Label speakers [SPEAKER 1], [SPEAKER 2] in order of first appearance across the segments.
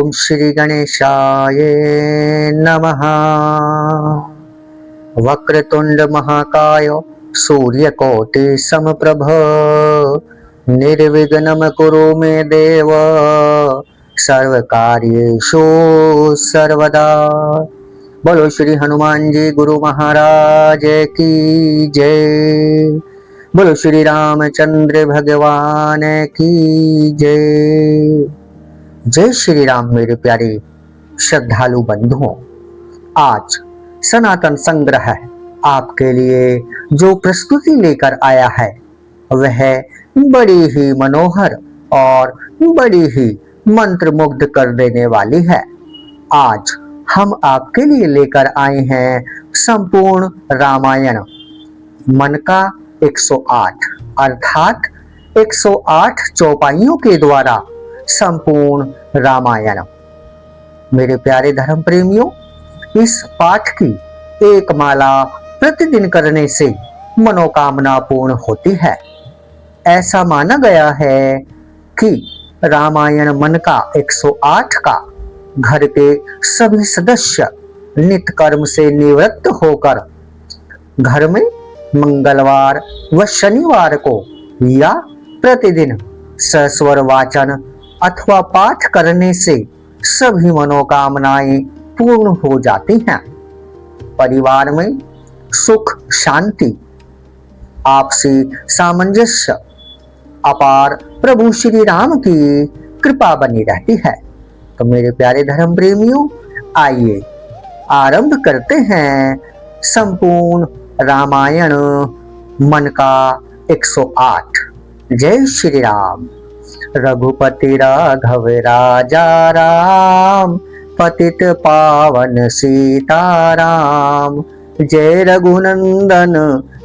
[SPEAKER 1] ओम श्री गणेशाय नमः। वक्रतुंड महाकाय सूर्यकोटि समप्रभ निर्विघ्नं कुरु मे देव सर्वकार्येषु सर्वदा। बोलो श्री हनुमान जी गुरु महाराज की जय। बोलो श्री रामचंद्र भगवान की जय। जय श्री राम। मेरे प्यारे श्रद्धालु बंधुओं, आज सनातन संग्रह आपके लिए जो प्रस्तुति लेकर आया है वह बड़ी ही मनोहर और बड़ी ही मंत्रमुग्ध कर देने वाली है। आज हम आपके लिए लेकर आए हैं संपूर्ण रामायण मन का 108 अर्थात 108 चौपाइयों के द्वारा संपूर्ण रामायण। मेरे प्यारे धर्म प्रेमियों, इस पाठ की एक माला प्रतिदिन करने से मनोकामना पूर्ण होती है। ऐसा माना गया है कि रामायण मन का 108 का घर के सभी सदस्य नित्य कर्म से निवृत्त होकर घर में मंगलवार व शनिवार को या प्रतिदिन सस्वर वाचन अथवा पाठ करने से सभी मनोकामनाएं पूर्ण हो जाती हैं। परिवार में सुख शांति आपसी सामंजस्य अपार प्रभु श्री राम की कृपा बनी रहती है। तो मेरे प्यारे धर्म प्रेमियों, आइए आरंभ करते हैं संपूर्ण रामायण मन का 108। जय श्री राम। रघुपति राघव राजा राम, पतित पावन सीताराम। जय रघुनंदन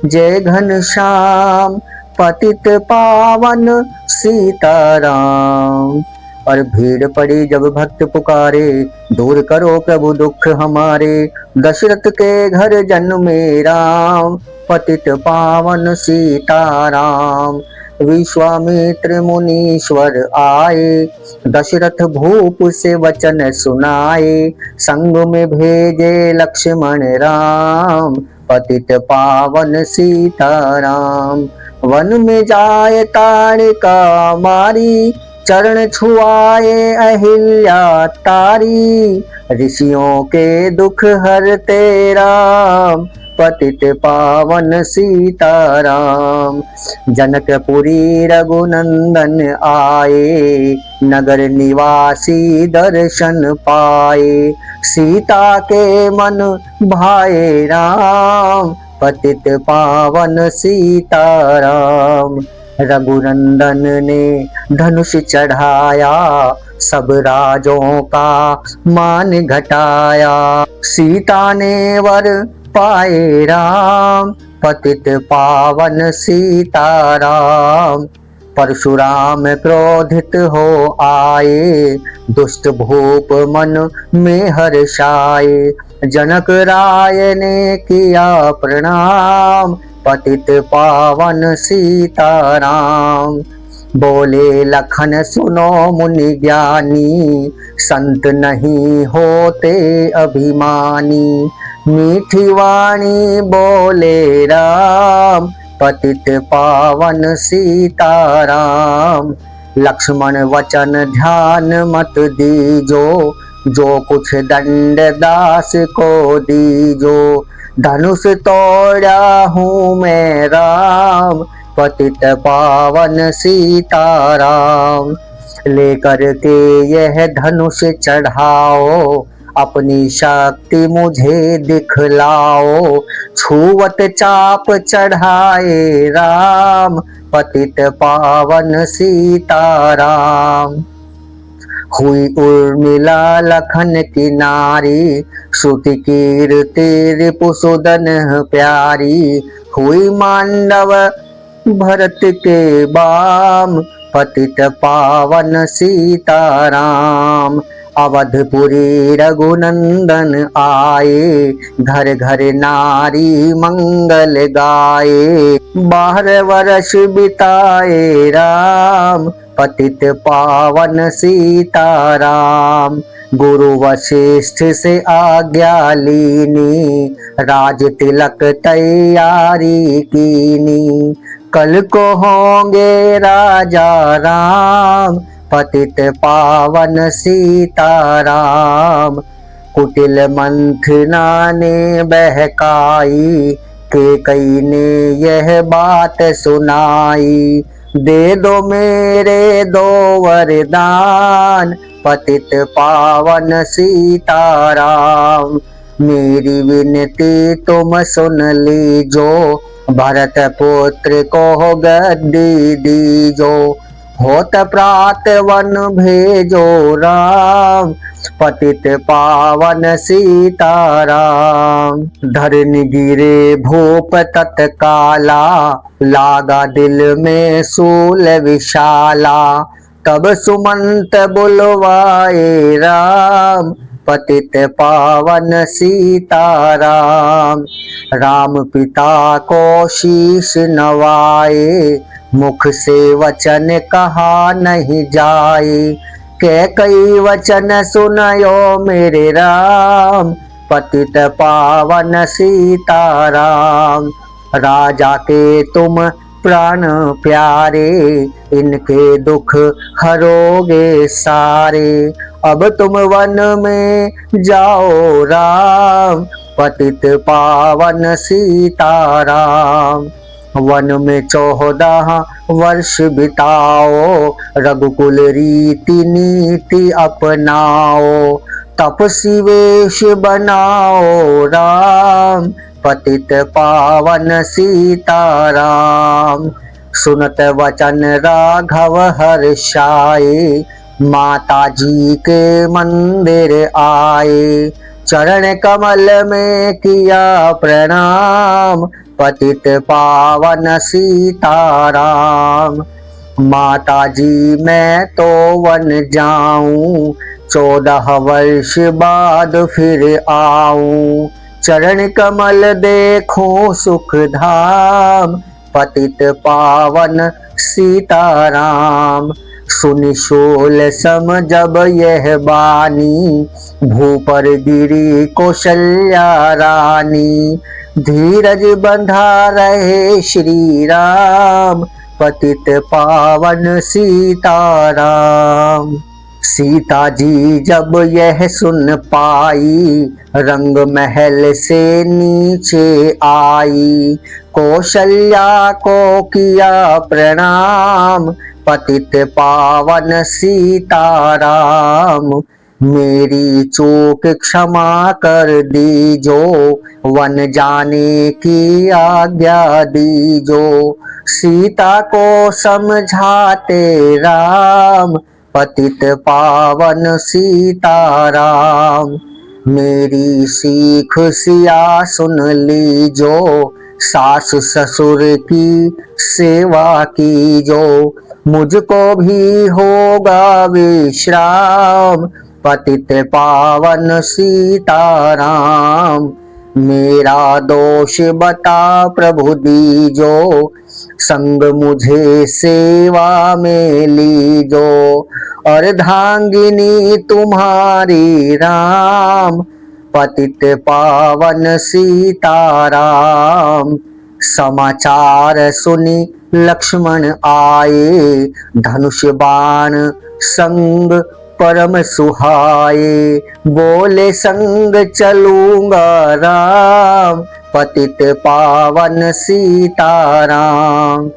[SPEAKER 1] जय घनश्याम, पतित पावन सीताराम। और भीड़ पड़ी जब भक्त पुकारे, दूर करो प्रभु दुख हमारे। दशरथ के घर जन्मे राम, पतित पावन सीताराम। विश्वामित्र मुनीश्वर आए, दशरथ भूप से वचन सुनाए। संग में भेजे लक्ष्मण राम, पतित पावन सीताराम। वन में जाए ताड़िका मारी, चरण छुआए अहिल्या तारी। ऋषियों के दुख हरते राम, पतित पावन सीताराम। जनकपुरी रघुनंदन आए, नगर निवासी दर्शन पाए। सीता के मन भाए राम, पतित पावन सीताराम। रघुनंदन ने धनुष चढ़ाया, सब राजों का मान घटाया। सीता ने वर पाए राम, पतित पावन सीताराम। परशुराम क्रोधित हो आए, दुष्ट भूप मन में हर्षाए। जनक राय ने किया प्रणाम, पतित पावन सीताराम। बोले लखन सुनो मुनि ज्ञानी, संत नहीं होते अभिमानी। मीठी वाणी बोले राम, पतित पावन सीताराम। लक्ष्मण वचन ध्यान मत दीजो, जो कुछ दंड दास को दीजो। धनुष तोड़ा हूँ मैं राम, पतित पावन सीताराम। लेकर के यह धनुष चढ़ाओ, अपनी शक्ति मुझे दिखलाओ। छुवत चाप चढ़ाए राम, पतित पावन सीताराम। हुई उर्मिला लखन की नारी, श्रुति कीर्ति रिपुसुदन प्यारी। हुई मांडव भरत के बाम, पतित पावन सीताराम। अवधपुरी रघुनंदन आए, घर घर नारी मंगल गाए। 12 वर्ष बिताए राम, पतित पावन सीताराम। गुरु वशिष्ठ से आज्ञा लीनी, राज तिलक तैयारी कीनी। कल को होंगे राजा राम, पतित पावन सीताराम। कुटिल मंथना ने बहकाई, कैकेयी ने यह बात सुनाई। दे दो मेरे दो वरदान, पतित पावन सीताराम। मेरी विनती तुम सुन लीजो, भरत पुत्र को गद्दी दीजो। होत प्रात वन भेजो राम, पतित पावन सीताराम। धरनी गिरे भूप तत्काला, लागा दिल में सूल विशाला। तब सुमंत बुलवाए राम, पतित पावन सीताराम। राम पिता को शीश नवाए, मुख से वचन कहा नहीं जाए। कैकेयी वचन सुनयो मेरे राम, पतित पावन सीताराम। राजा के तुम प्राण प्यारे, इनके दुख हरोगे सारे। अब तुम वन में जाओ राम, पतित पावन सीताराम। वन में 14 वर्ष बिताओ, रघुकुल रीति नीति अपनाओ। तपसी वेश बनाओ राम, पतित पावन सीताराम। सुनत वचन राघव हर्षाए, माता जी के मंदिर आए। चरण कमल में किया प्रणाम, पतित पावन सीताराम। माता जी मैं तो वन जाऊं, 14 वर्ष बाद फिर आऊं। चरण कमल देखूं सुख धाम, पतित पावन सीताराम। सुनि शूल सम जब यह बानी, भूपर गिरी कौशल्या रानी। धीरज बंधा रहे श्री राम, पतित पावन सीताराम। सीता जी जब यह सुन पाई, रंग महल से नीचे आई। कौशल्या को किया प्रणाम, पतित पावन सीताराम। मेरी चूक क्षमा कर दीजो, वन जाने की आज्ञा दीजो। सीता को समझाते राम, पतित पावन सीताराम। मेरी सीख सिया सुन लीजो, सास ससुर की सेवा कीजो। मुझको भी होगा विश्राम, पतित पावन सीताराम। मेरा दोष बता प्रभु दीजो, संग मुझे सेवा में लीजो। अर्धांगिनी तुम्हारी राम, पतित पावन सीताराम। समाचार सुनी लक्ष्मण आए, धनुष बाण संग परम सुहाए। बोले संग चलूंगा राम, पतित पावन सीताराम।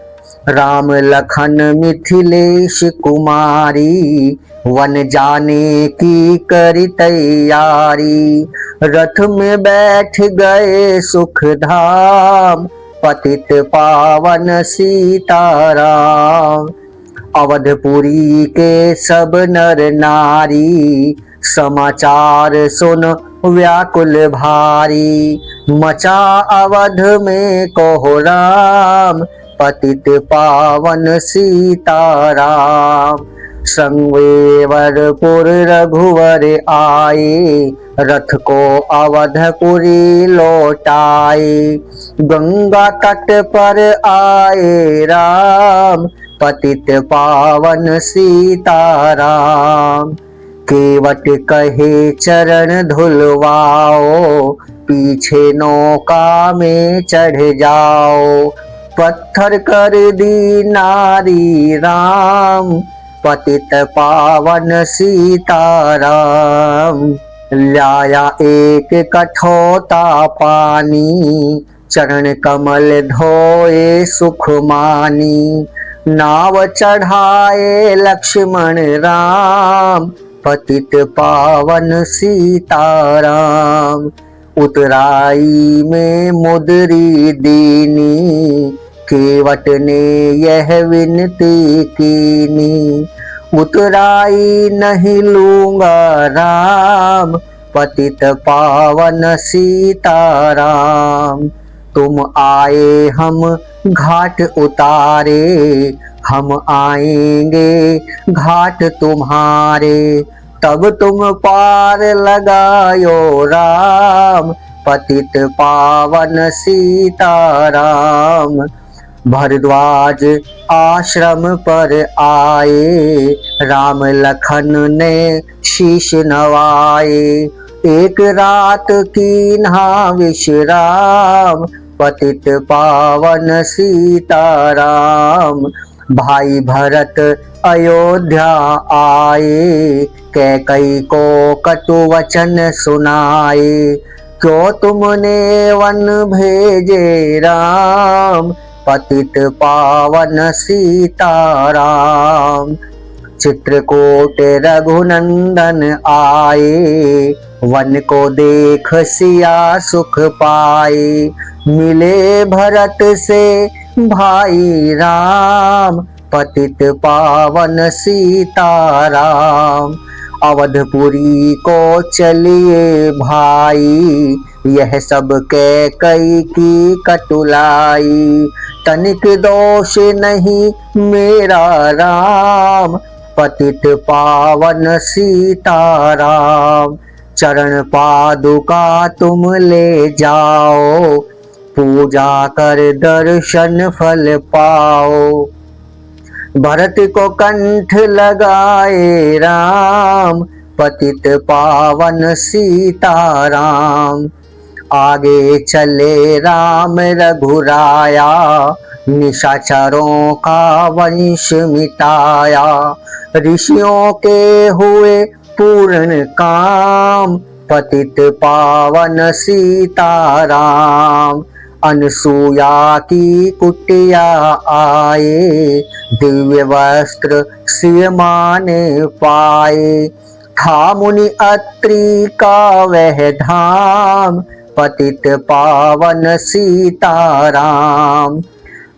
[SPEAKER 1] राम लखन मिथिलेश कुमारी, वन जाने की करी तैयारी। रथ में बैठ गए सुख धाम, पतित पावन सीताराम। अवधपुरी के सब नर नारी, समाचार सुन व्याकुल भारी। मचा अवध में कोहराम, पतित पावन सीताराम। संवेवरपुर रघुवर आए, रथ को अवधपुरी लौटाए। गंगा तट पर आए राम, पतित पावन सीताराम। केवट कहे चरण धुलवाओ, पीछे नौका में चढ़ जाओ। पत्थर कर दी नारी राम, पतित पावन सीताराम। लाया एक कठोता पानी, चरण कमल धोए सुख मानी। नाव चढ़ाए लक्ष्मण राम, पतित पावन सीताराम। उतराई में मुद्री दीनी, केवट ने यह विनती कीनी। उतराई नहीं लूंगा राम, पतित पावन सीताराम। तुम आए हम घाट उतारे, हम आएंगे घाट तुम्हारे। तब तुम पार लगायो राम, पतित पावन सीताराम। भरद्वाज आश्रम पर आए, राम लखन ने शीश नवाए। एक रात कीन्हा विश्राम, पतित पावन सीताराम। भाई भरत अयोध्या आए, कैकई को कटु वचन सुनाए। क्यों तुमने वन भेजे राम, पतित पावन सीताराम। चित्रकूट रघुनंदन आए, वन को देख सिया सुख पाए। मिले भरत से भाई राम, पतित पावन सीताराम। अवधपुरी को चलिए भाई, यह सब कैकई की कटुलाई। तनिक दोष नहीं मेरा राम, पतित पावन सीताराम। चरण पादुका तुम ले जाओ, पूजा कर दर्शन फल पाओ। भरत को कंठ लगाए राम, पतित पावन सीताराम। आगे चले राम रघुराया, निशाचरों का वंश मिटाया। ऋषियों के हुए पूर्ण काम, पतित पावन सीताराम। अनसुया की कुटिया आए, दिव्य वस्त्र सियमा ने पाए। था मुनि अत्रि का वह धाम, पतित पावन सीताराम।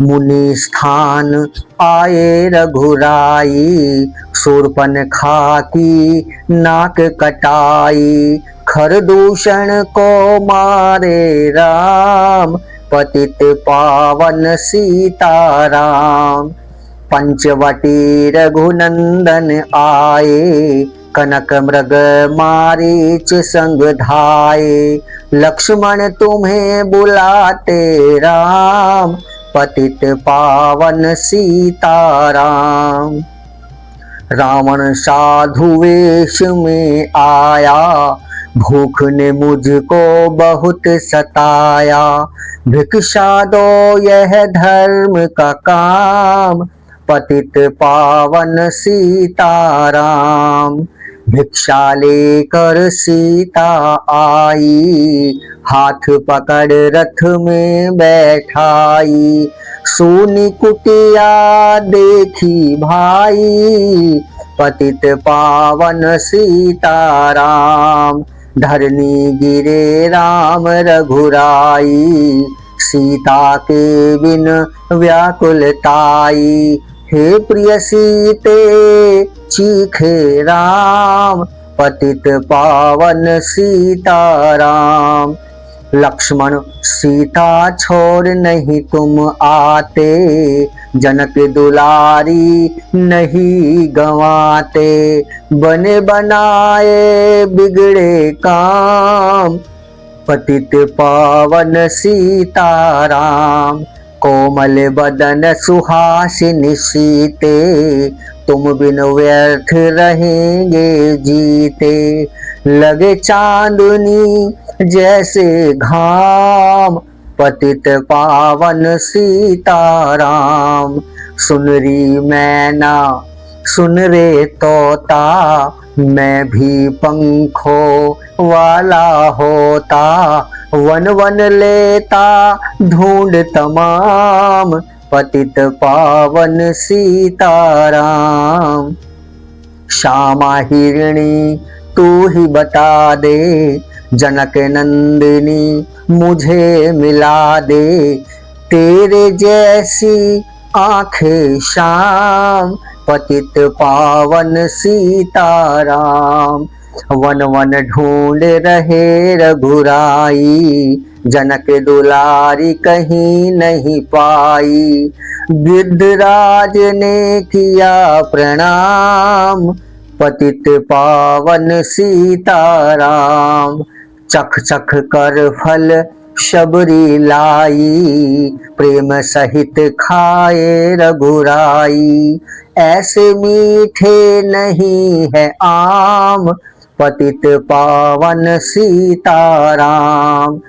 [SPEAKER 1] मुनि स्थान आए रघुराई, शूर्पणखा की नाक कटाई। खरदूषण को मारे राम, पतित पावन सीताराम। पंचवटी रघुनंदन आए, कनक मृग मारीच संग धाये। लक्ष्मण तुम्हें बुलाते राम, पतित पावन सीताराम। रावण साधु वेश में आया, भूख ने मुझको बहुत सताया। भिक्षा दो यह धर्म का काम, पतित पावन सीताराम। भिक्षा लेकर सीता आई, हाथ पकड़ रथ में बैठाई। सूनी कुटिया देखी भाई, पतित पावन सीताराम। धरनी गिरे राम रघुराई, सीता के बिन व्याकुलताई। हे प्रिय सीते चीखे राम, पतित पावन सीताराम। लक्ष्मण सीता छोड़ नहीं तुम आते, जनक दुलारी नहीं गंवाते। बने बनाए बिगड़े काम, पतित पावन सीताराम। कोमल बदन सुहासिनी सीते, तुम बिन व्यर्थ रहेंगे जीते। लगे चांदनी जैसे घाम, पतित पावन सीताराम। सुन री मैना सुन रे तोता, मैं भी पंखों वाला होता। वन वन लेता ढूंढ तमाम, पतित पावन सीताराम। श्यामा हिरणी तू ही बता दे, जनक नंदिनी मुझे मिला दे। तेरे जैसी आंखें श्याम, पतित पावन सीताराम। वन वन ढूंढ रहे रघुराई, जनक दुलारी कहीं नहीं पाई। गिद्धराज ने किया प्रणाम, पतित पावन सीताराम। चख चख कर फल शबरी लाई, प्रेम सहित खाए रघुराई। ऐसे मीठे नहीं है आम, पतित पावन सीताराम।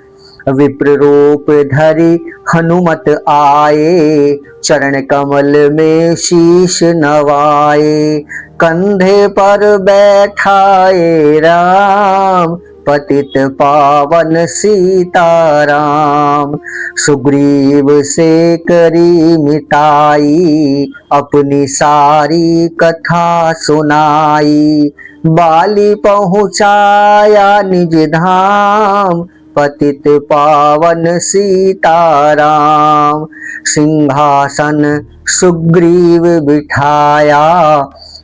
[SPEAKER 1] विप्र रूप धरी हनुमत आए, चरण कमल में शीश नवाए। कंधे पर बैठाए राम, पतित पावन सीताराम। सुग्रीव से करी मिताई, अपनी सारी कथा सुनाई। बाली पहुँचाया निज धाम, पतित पावन सीताराम। सिंहासन सुग्रीव बिठाया,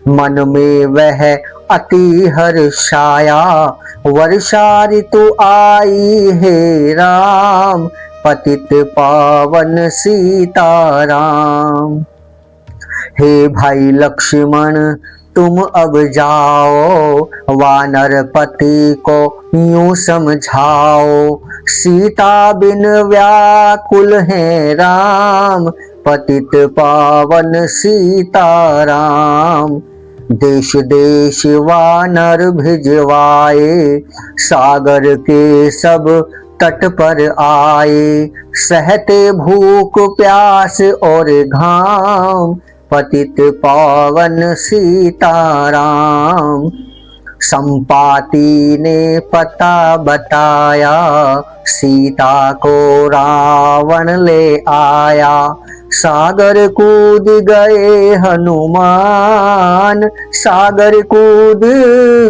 [SPEAKER 1] मन में वह अति हर्षाया। वर्षा ऋतु आई है राम, पतित पावन सीताराम। हे भाई लक्ष्मण तुम अब जाओ, वानर पति को यूं समझाओ। सीता बिन व्याकुल है राम, पतित पावन सीताराम। देश देश वानर भिजवाए, सागर के सब तट पर आए। सहते भूख प्यास और घाम, पतित पावन सीताराम। संपाति ने पता बताया, सीता को रावण ले आया। सागर कूद गए हनुमान, सागर कूद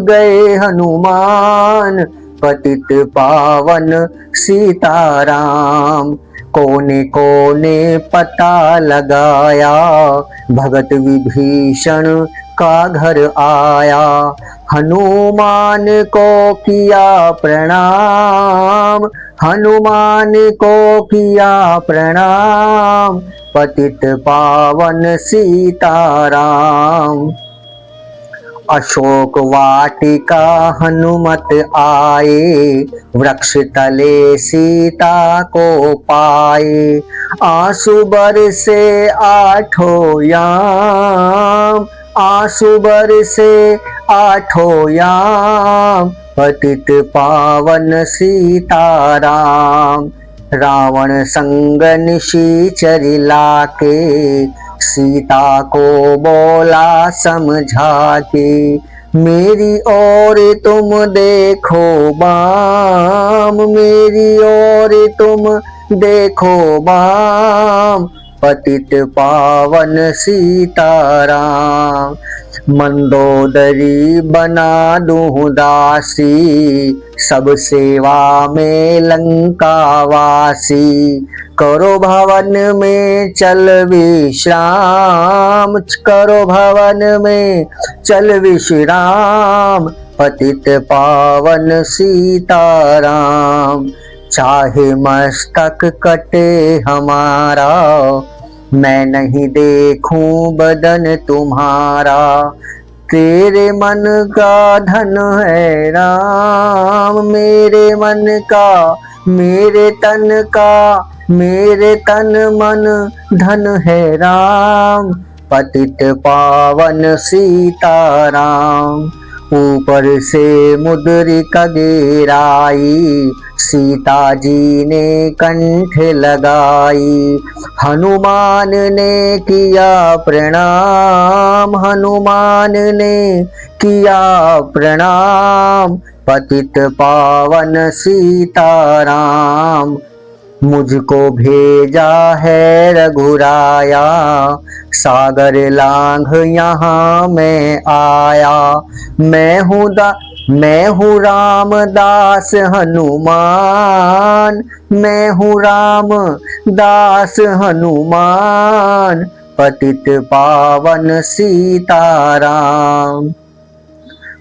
[SPEAKER 1] गए हनुमान, पतित पावन सीताराम। कोने कोने पता लगाया, भगत विभीषण का घर आया। हनुमान को किया प्रणाम, हनुमान को किया प्रणाम, पतित पावन सीताराम। अशोक वाटिका हनुमत आए, वृक्ष तले सीता को पाए। आंसू बरसे आठों याम, आंसू बरसे आठों याम, पतित पावन सीताराम। रावण संग निशाचर लाके, सीता को बोला समझा के। मेरी ओर तुम देखो बाम, मेरी ओर तुम देखो बाम, पतित पावन सीताराम। मंदोदरी बना दूं दासी, सब सेवा में लंकावासी। करो भवन में चल विश्राम, करो भवन में चल विश्राम, पतित पावन सीताराम। चाहे मस्तक कटे हमारा, मैं नहीं देखूं बदन तुम्हारा। तेरे मन का धन है राम, मेरे मन का मेरे तन का मेरे तन मन धन है राम, पतित पावन सीताराम। ऊपर से मुद्रिका गिराई, सीता जी ने कंठ लगाई। हनुमान ने किया प्रणाम, हनुमान ने किया प्रणाम, पतित पावन सीताराम। मुझको भेजा है रघुराया, सागर लांघ यहाँ मैं आया। मैं हूँ रामदास हनुमान, मैं हूँ राम दास हनुमान, पतित पावन सीताराम।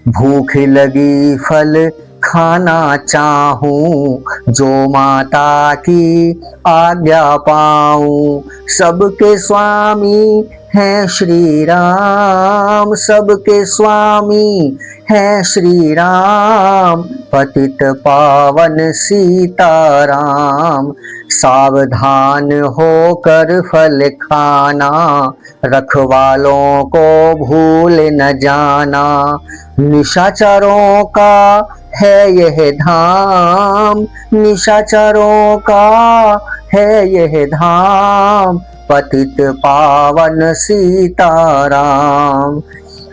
[SPEAKER 1] भूख लगी फल खाना चाहूं, जो माता की आज्ञा पाऊं। सबके स्वामी हैं श्री राम, सबके स्वामी हैं श्री राम, पतित पावन सीताराम। सावधान होकर फल खाना, रखवालों को भूल न जाना। निशाचरों का है यह धाम, निशाचरों का है यह धाम, पतित पावन सीताराम।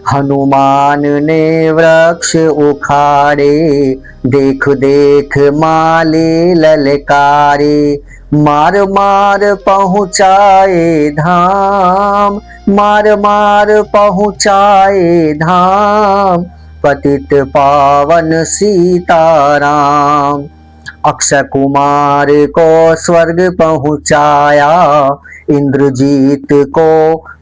[SPEAKER 1] हनुमान ने वृक्ष उखाड़े, देख देख माले ललकारे। मार मार पहुँचाए धाम, मार मार पहुँचाए धाम, पतित पावन सीताराम। अक्षय कुमार को स्वर्ग पहुँचाया, इंद्रजीत को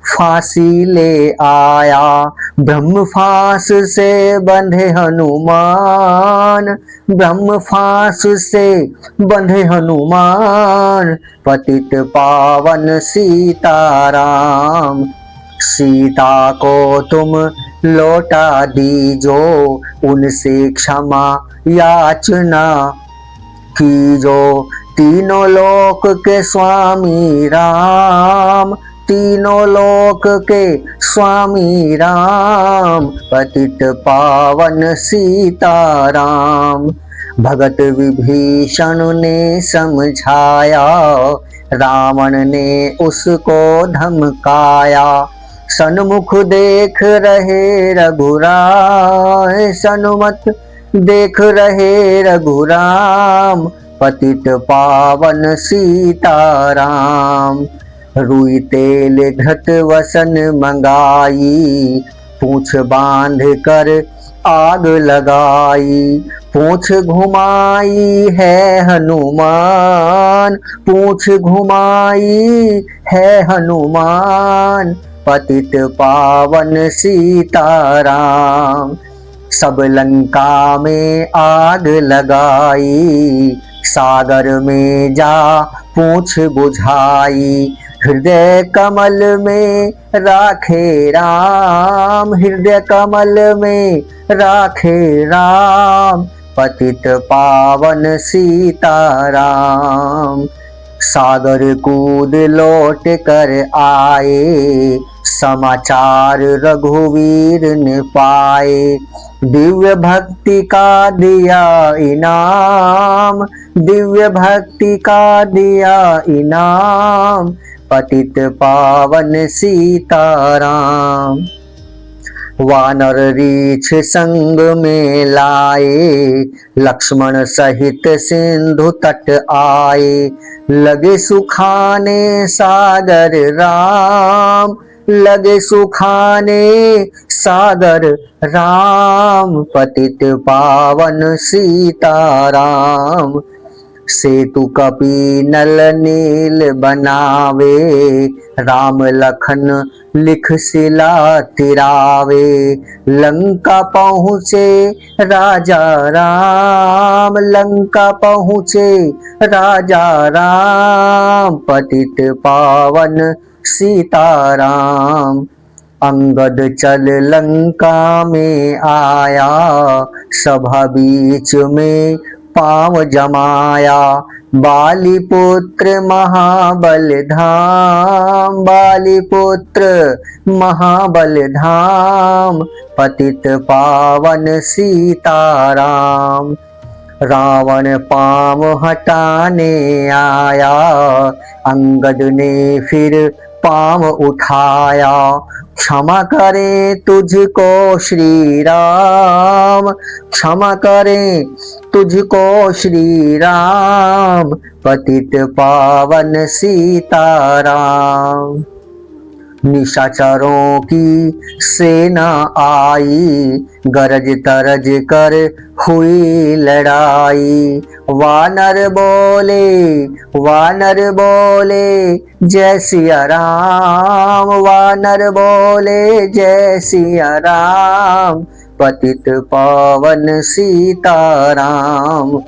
[SPEAKER 1] फांसी ले आया। ब्रह्म फांस से बंधे हनुमान, ब्रह्म फांस से बंधे हनुमान, पतित पावन सीताराम। सीता को तुम लौटा दीजो, उनसे क्षमा याचना कीजो। तीनों लोक के स्वामी राम, तीनों लोक के स्वामी राम, पतित पावन सीताराम। भगत विभीषण ने समझाया, रावण ने उसको धमकाया। सन्मुख देख रहे रघुराय, सन्मुख देख रहे रघुराम, पतित पावन सीताराम। रुई तेल घृत वसन मंगाई, पूछ बांध कर आग लगाई। पूछ घुमाई है हनुमान, पूछ घुमाई है हनुमान, पतित पावन सीताराम। सब लंका में आग लगाई, सागर में जा पूछ बुझाई। हृदय कमल में राखे राम, हृदय कमल में राखे राम, पतित पावन सीताराम। सागर कूद लौट कर आए, समाचार रघुवीर ने पाए। दिव्य भक्ति का दिया इनाम, दिव्य भक्ति का दिया इनाम, पतित पावन सीताराम। वानर रीछ संग में लाए, लक्ष्मण सहित सिंधु तट आए। लगे सुखाने सागर राम, लगे सुखाने सागर राम, पतित पावन सीताराम। सेतु कपि नल नील बनावे, राम लखन लिख शिला तिरावे। लंका पहुँचे राजा राम, लंका पहुँचे राजा राम, पतित पावन सीताराम। अंगद चल लंका में आया, सभा बीच में पांव जमाया। बालीपुत्र महाबल धाम, बालीपुत्र महाबल धाम, पतित पावन सीताराम। रावण पाँव हटाने आया, अंगद ने फिर पाँव उठाया। क्षमा करें तुझको श्री राम, क्षमा करें तुझको श्री राम, पतित पावन सीताराम। निशाचरों की सेना आई, गरज तरज कर हुई लड़ाई। वानर बोले जय सिया राम, वानर बोले जय सिया राम, पतित पावन सीताराम।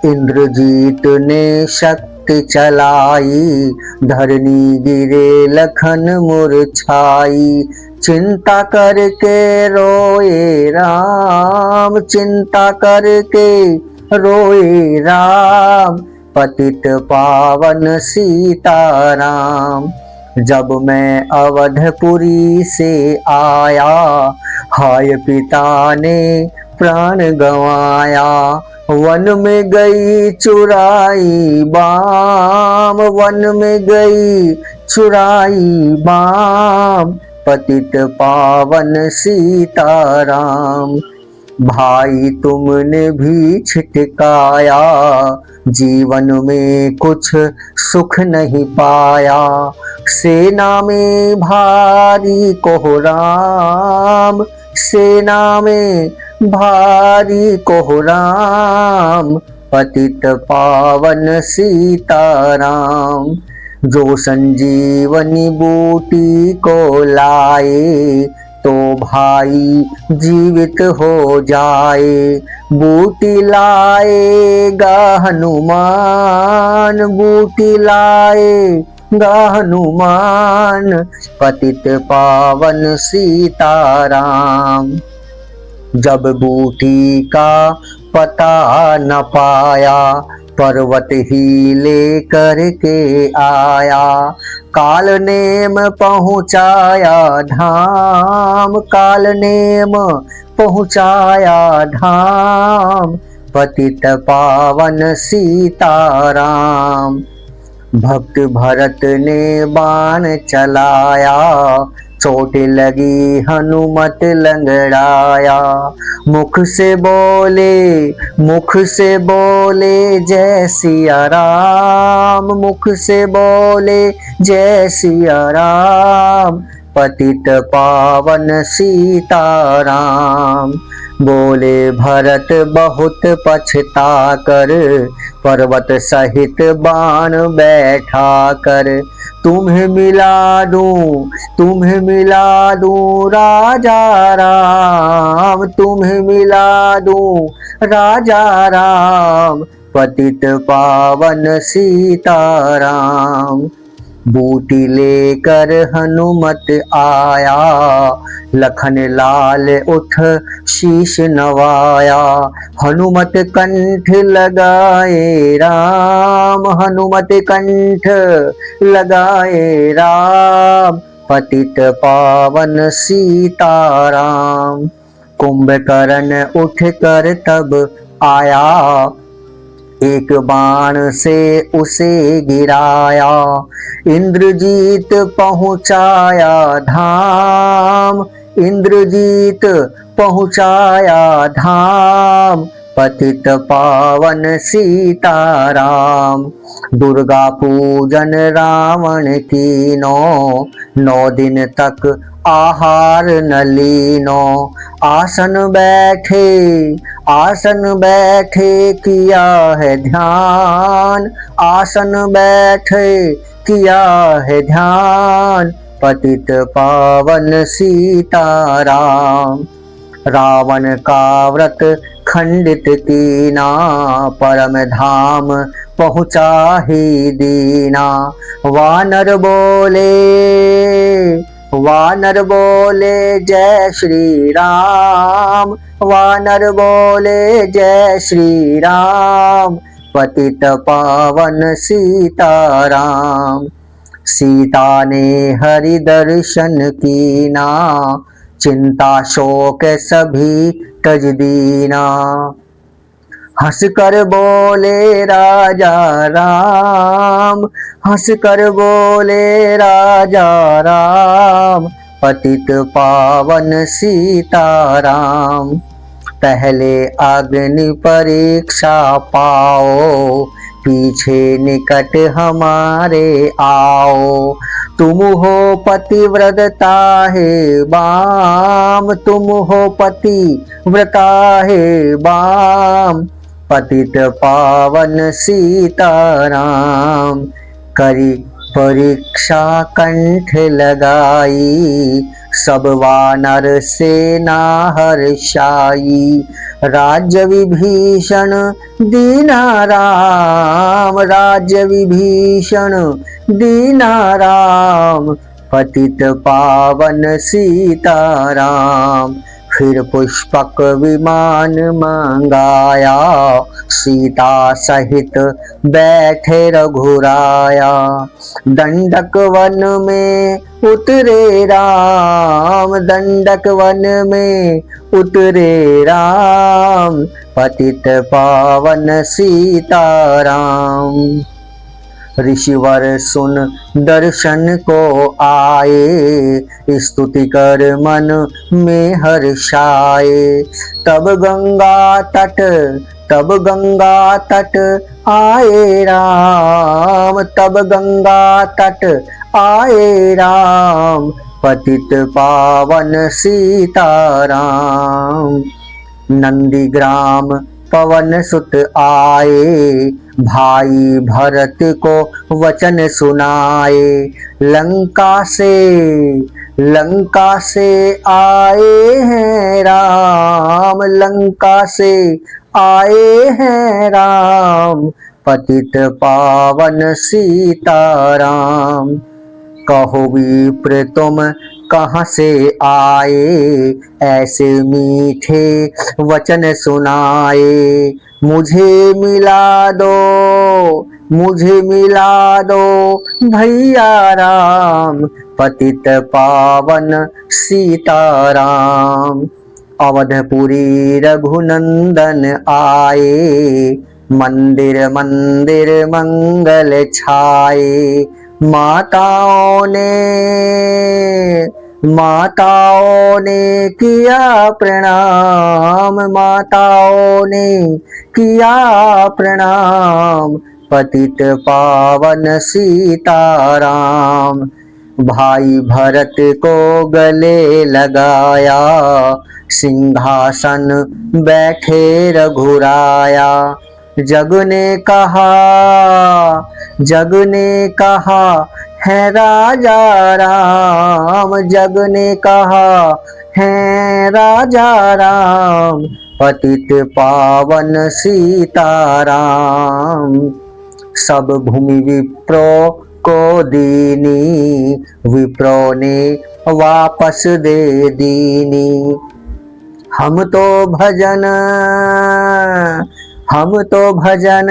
[SPEAKER 1] इंद्रजीत ने शक्ति चलाई, धरनी गिरे लखन मुरझाई। चिंता करके रोए राम, चिंता करके रोए राम, पतित पावन सीताराम। जब मैं अवधपुरी से आया, हाय पिता ने प्राण गंवाया। वन में गई चुराई बाम, वन में गई चुराई बाम, पतित पावन सीताराम। भाई तुमने भी छिटकाया, जीवन में कुछ सुख नहीं पाया। सेना में भारी कोहराम, सेना में भारी कोहराम, पतित पावन सीताराम। जो संजीवनी बूटी को लाए, तो भाई जीवित हो जाए। बूटी लाएगा हनुमान, बूटी लाएगा हनुमान, पतित पावन सीताराम। जब बूटी का पता न पाया, पर्वत ही लेकर के आया। काल नेम पहुँचाया धाम, काल नेम पहुँचाया धाम, पतित पावन सीताराम। भक्त भरत ने बाण चलाया, चोट लगी हनुमत लंगड़ाया। मुख से बोले जय सिया राम, मुख से बोले जय सिया राम, पतित पावन सीताराम। बोले भरत बहुत पछता कर, पर्वत सहित बाण बैठा कर। तुम्हें मिला दूं राजा राम, तुम्हें मिला दूं राजा राम, पतित पावन सीताराम। बूटी लेकर हनुमत आया, लखन लाल उठ शीश नवाया। हनुमत कंठ लगाए राम, हनुमत कंठ लगाए राम, पतित पावन सीताराम। कुंभकर्ण उठ कर तब आया, एक बाण से उसे गिराया। इंद्रजीत पहुँचाया धाम, इंद्रजीत पहुँचाया धाम, पतित पावन सीताराम। दुर्गा पूजन रावण कीनो, 9 दिन तक आहार न लीनो। आसन बैठे किया है ध्यान, आसन बैठे किया है ध्यान, पतित पावन सीताराम। रावण का व्रत खंडित कीना, परम धाम पहुँचा ही दीना। वानर बोले जय श्री राम, वानर बोले जय श्री राम, पतित पावन सीताराम। सीता ने हरि दर्शन कीना, चिंता शोक सभी तज दीना। हंस कर बोले राजा राम, हंस कर बोले राजा राम, पतित पावन सीताराम। पहले अग्नि परीक्षा पाओ, पीछे निकट हमारे आओ। तुम हो पतिव्रता है बाम, तुम हो पतिव्रता है बाम, पतित पावन सीताराम। करी परीक्षा कंठ लगाई, सब वानर सेना हर्षाई। राज्य विभीषण दीना राम, राज्य विभीषण दीना राम, पतित पावन सीताराम। फिर पुष्पक विमान मंगाया, सीता सहित बैठे रघुराया। दंडक वन में उतरे राम, दंडक वन में उतरे राम, पतित पावन सीताराम। ऋषिवर सुन दर्शन को आए, स्तुति कर मन में हर्षाए। तब गंगा तट आए राम, तब गंगा तट आए राम, पतित पावन सीताराम। नंदीग्राम पवन सुत आए, भाई भरत को वचन सुनाए। लंका से आए हैं राम, लंका से आए हैं राम, पतित पावन सीताराम। कहो विप्र तुम कहाँ से आए, ऐसे मीठे वचन सुनाए। मुझे मिला दो भैया राम, पतित पावन सीताराम। अवधपुरी रघुनंदन आए, मंदिर मंदिर मंगल छाए। माताओं ने किया प्रणाम, माताओं ने किया प्रणाम, पतित पावन सीताराम। भाई भरत को गले लगाया, सिंहासन बैठे रघुराया। जग ने कहा है राजा राम, जग ने कहा है राजा राम, पतित पावन सीताराम। सब भूमि विप्रो को दीनी, विप्रो ने वापस दे दीनी। हम तो भजन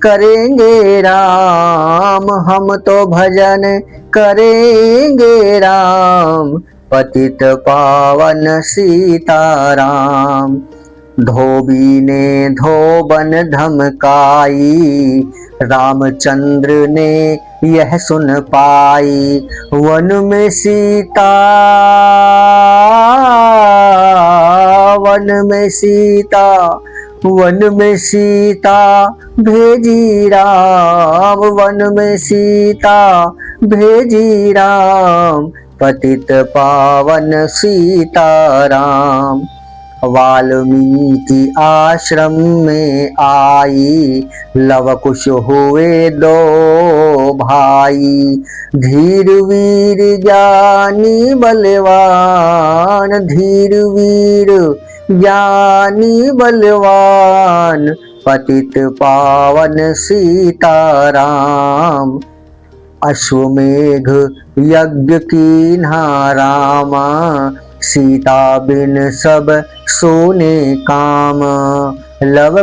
[SPEAKER 1] करेंगे राम, हम तो भजन करेंगे राम, पतित पावन सीताराम। धोबी ने धोबन धमकाई, रामचंद्र ने यह सुन पाई। वन में सीता भेजी राम, वन में सीता भेजी राम, पतित पावन सीताराम। वाल्मीकि आश्रम में आई, लव कुश हुए दो भाई। धीर वीर ज्ञानी बलवान, धीर वीर ज्ञानी बलवान, पतित पावन सीताराम। अश्वमेघ यज्ञ कीन्हा रामा, सीता बिन सब सोने काम। लव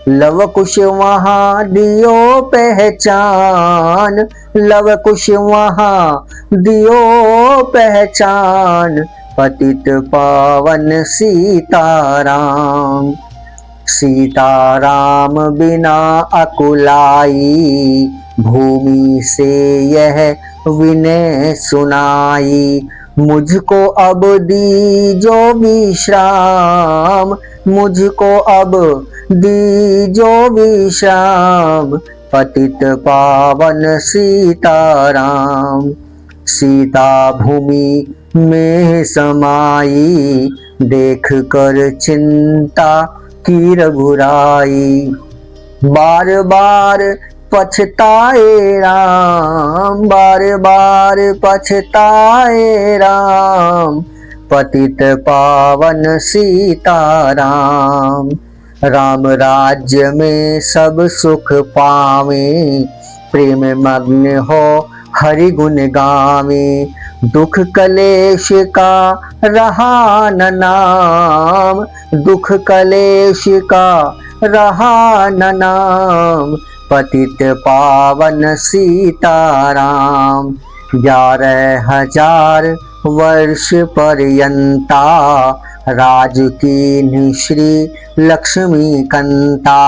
[SPEAKER 1] लव कुश वहाँ दियो पहचान, लव कुश वहाँ दियो पहचान, पतित पावन सीताराम। सीताराम बिना अकुलाई, भूमि से यह विनय सुनाई। मुझको अब दीजो विश्राम, मुझको अब दीजो विश्राम, पतित पावन सीताराम। सीता भूमि में समाई, देख कर चिंता की रघुराई। बार बार पछताए राम, बार बार पछताए राम, पतित पावन सीताराम। राम राज्य में सब सुख पावे, प्रेम मग्न हो हरि गुण गावे। दुख कलेश का रहा न नाम, दुख कलेश का रहा न नाम, पतित पावन सीताराम। 11,000 वर्ष पर्यंता, राज की श्री लक्ष्मी कंता।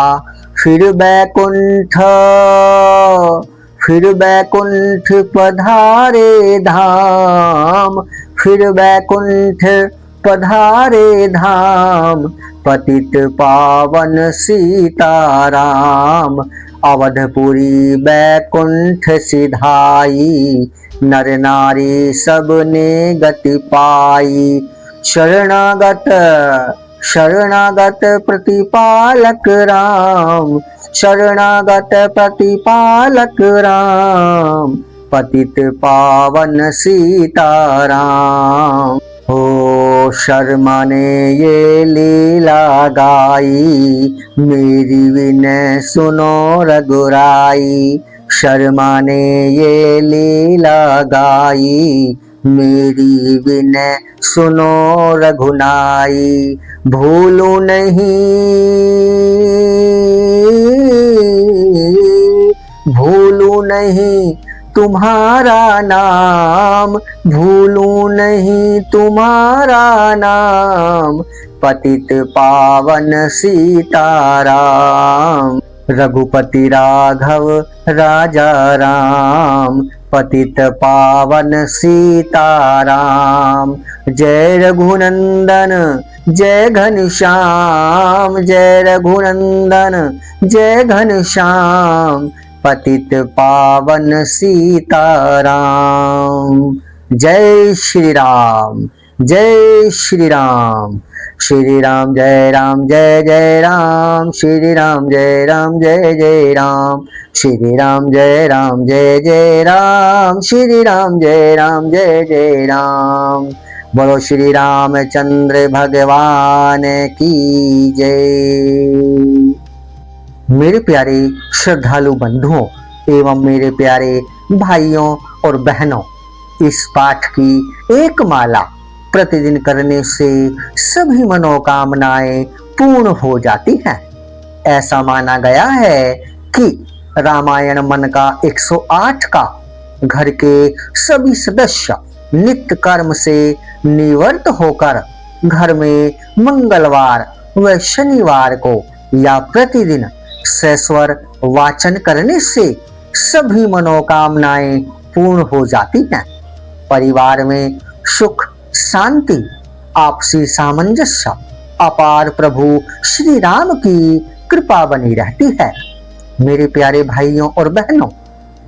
[SPEAKER 1] फिर बैकुंठ पधारे धाम, फिर बैकुंठ पधारे धाम, पतित पावन सीताराम। अवधपुरी बैकुंठ सिधाई, नर नारी सबने गति पाई। शरणागत प्रतिपालक राम, शरणागत प्रतिपालक राम, पतित पावन सीताराम। हो शर्मा ने ये लीला गाई, मेरी विनय सुनो रघुराई। शर्मा ने ये लीला गाई, मेरी विनय सुनो रघुनाई। भूलू नहीं तुम्हारा नाम, भूलू नहीं तुम्हारा नाम, पतित पावन सीताराम। रघुपति राघव राजा राम, पतित पावन सीताराम। जय रघुनंदन जय घनश्याम, जय रघुनंदन जय घनश्याम, पतित पावन सीताराम। जय श्री राम, जय श्री राम। श्री राम जय जय राम, श्री राम जय जय राम, श्री राम जय जय राम, श्री राम जय जय राम। बोलो श्री रामचंद्र भगवान की जय। मेरे प्यारे श्रद्धालु बंधुओं एवं मेरे प्यारे भाइयों और बहनों, इस पाठ की एक माला प्रतिदिन करने से सभी मनोकामनाएं पूर्ण हो जाती हैं। ऐसा माना गया है कि रामायण मन का 108 का घर के सभी सदस्य नित्य कर्म से निवृत्त होकर घर में मंगलवार व शनिवार को या प्रतिदिन सैस्वर वाचन करने से सभी मनोकामनाएं पूर्ण हो जाती हैं। परिवार में सुख शांति, आपसी सामंजस्य, अपार प्रभु श्री राम की कृपा बनी रहती है। मेरे प्यारे भाइयों और बहनों,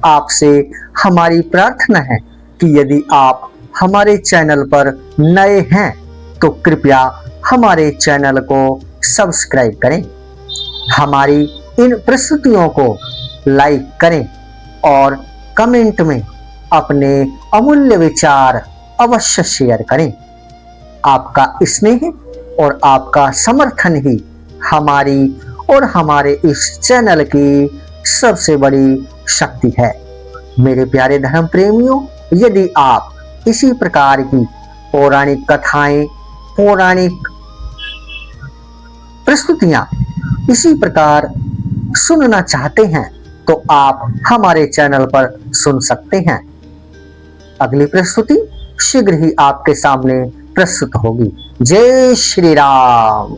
[SPEAKER 1] आपसे हमारी प्रार्थना है कि यदि आप हमारे चैनल पर नए हैं तो कृपया हमारे चैनल को सब्सक्राइब करें, हमारी इन प्रस्तुतियों को लाइक करें और कमेंट में अपने अमूल्य विचार अवश्य शेयर करें। आपका स्नेह और आपका समर्थन ही हमारी और हमारे इस चैनल की सबसे बड़ी शक्ति है। मेरे प्यारे धर्म प्रेमियों, यदि आप इसी प्रकार की पौराणिक कथाएं, पौराणिक प्रस्तुतियां, इसी प्रकार सुनना चाहते हैं तो आप हमारे चैनल पर सुन सकते हैं। अगली प्रस्तुति शीघ्र ही आपके सामने प्रस्तुत होगी। जय श्री राम।